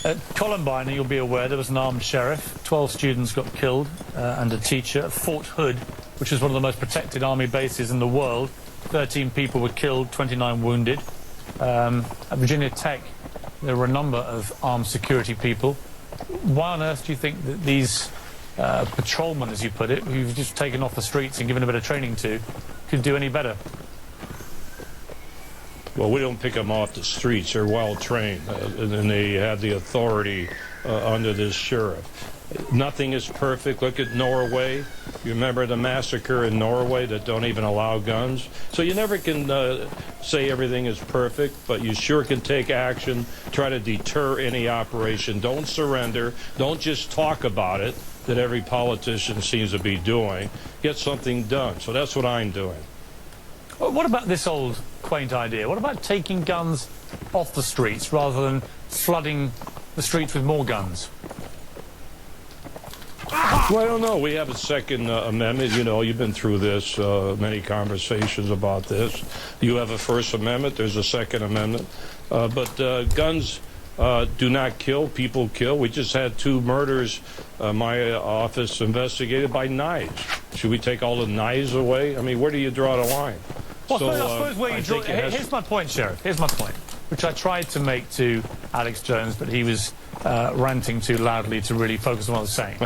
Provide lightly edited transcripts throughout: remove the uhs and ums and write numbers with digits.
At Columbine, you'll be aware, there was an armed sheriff. 12 students got killed and a teacher. At Fort Hood, which is one of the most protected army bases in the world, 13 people were killed, 29 wounded. At Virginia Tech, there were a number of armed security people. Why on earth do you think that these patrolmen, as you put it, who you've just taken off the streets and given a bit of training to, could do any better? Well, we don't pick them off the streets. They're well trained, and they have the authority under this sheriff. Nothing is perfect. Look at Norway. You remember the massacre in Norway that don't even allow guns? So you never can say everything is perfect, but you sure can take action, try to deter any operation. Don't surrender. Don't just talk about it, that every politician seems to be doing. Get something done. So that's what I'm doing. What about this old quaint idea? What about taking guns off the streets rather than flooding the streets with more guns? Well, I don't know. We have a Second Amendment. You know, you've been through this, many conversations about this. You have a First Amendment. There's a Second Amendment. But guns do not kill. People kill. We just had 2 murders, my office investigated by knives. Should we take all the knives away? I mean, where do you draw the line? Well, I suppose where you draw... Here's my point, Sheriff. Here's my point, which I tried to make to Alex Jones, but he was ranting too loudly to really focus on what I was saying.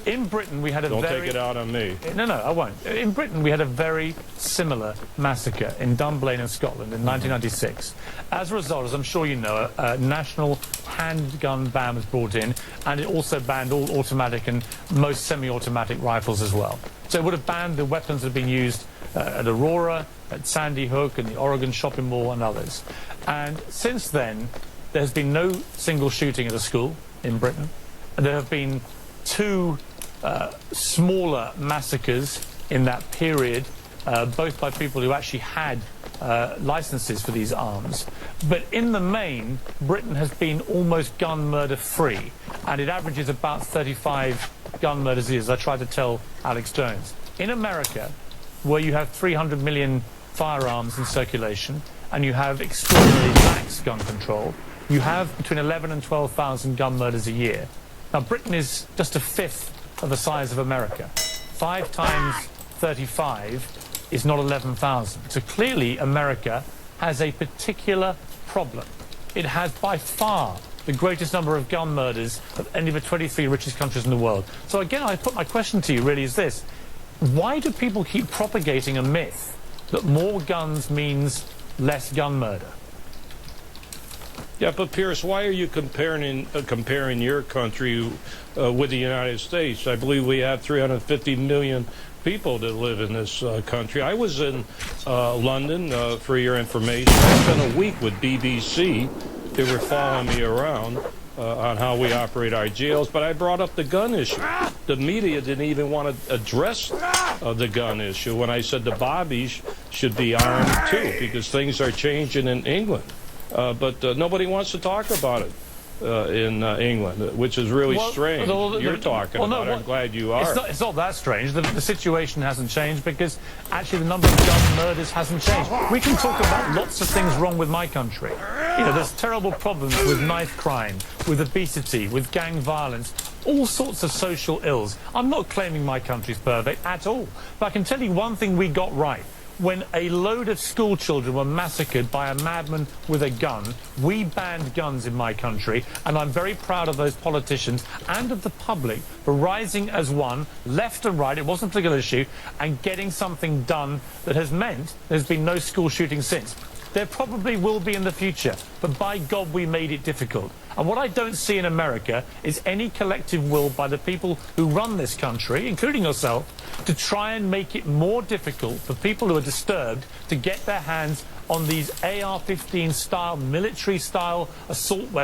In Britain, we had a Don't take it out on me. No, I won't. In Britain, we had a very similar massacre in Dunblane in Scotland in 1996. As a result, as I'm sure you know, a national handgun ban was brought in, and it also banned all automatic and most semi-automatic rifles as well. So it would have banned the weapons that have been used at Aurora, at Sandy Hook, and the Oregon shopping mall, and others. And since then, there has been no single shooting at a school in Britain. There have been 2 smaller massacres in that period, both by people who actually had licenses for these arms. But in the main, Britain has been almost gun murder free, and it averages about 35 gun murders a year, as I tried to tell Alex Jones. In America, where you have 300 million firearms in circulation, and you have extraordinarily lax gun control, you have between 11 and 12,000 gun murders a year. Now, Britain is just a fifth of the size of America. 5 times 35 is not 11,000. So clearly, America has a particular problem. It has by far the greatest number of gun murders of any of the 23 richest countries in the world. So again, I put my question to you really is this. Why do people keep propagating a myth that more guns means less gun murder? Yeah, but Pierce, why are you comparing your country with the United States? I believe we have 350 million people that live in this country. I was in London, for your information. I spent a week with BBC. They were following me around on how we operate our jails, but I brought up the gun issue. The media didn't even want to address the gun issue when I said the bobbies should be armed too, because things are changing in England. But nobody wants to talk about it in England, which is really strange. You're talking about it. I'm glad you are. It's not that strange. The situation hasn't changed because actually the number of gun murders hasn't changed. We can talk about lots of things wrong with my country. You know, there's terrible problems with knife crime, with obesity, with gang violence, all sorts of social ills. I'm not claiming my country's perfect at all. But I can tell you one thing we got right. When a load of school children were massacred by a madman with a gun, we banned guns in my country, and I'm very proud of those politicians and of the public for rising as one, left and right, it wasn't a particular issue, and getting something done that has meant there's been no school shooting since. There probably will be in the future, but by God, we made it difficult. And what I don't see in America is any collective will by the people who run this country, including yourself, to try and make it more difficult for people who are disturbed to get their hands on these AR-15 style, military style assault weapons.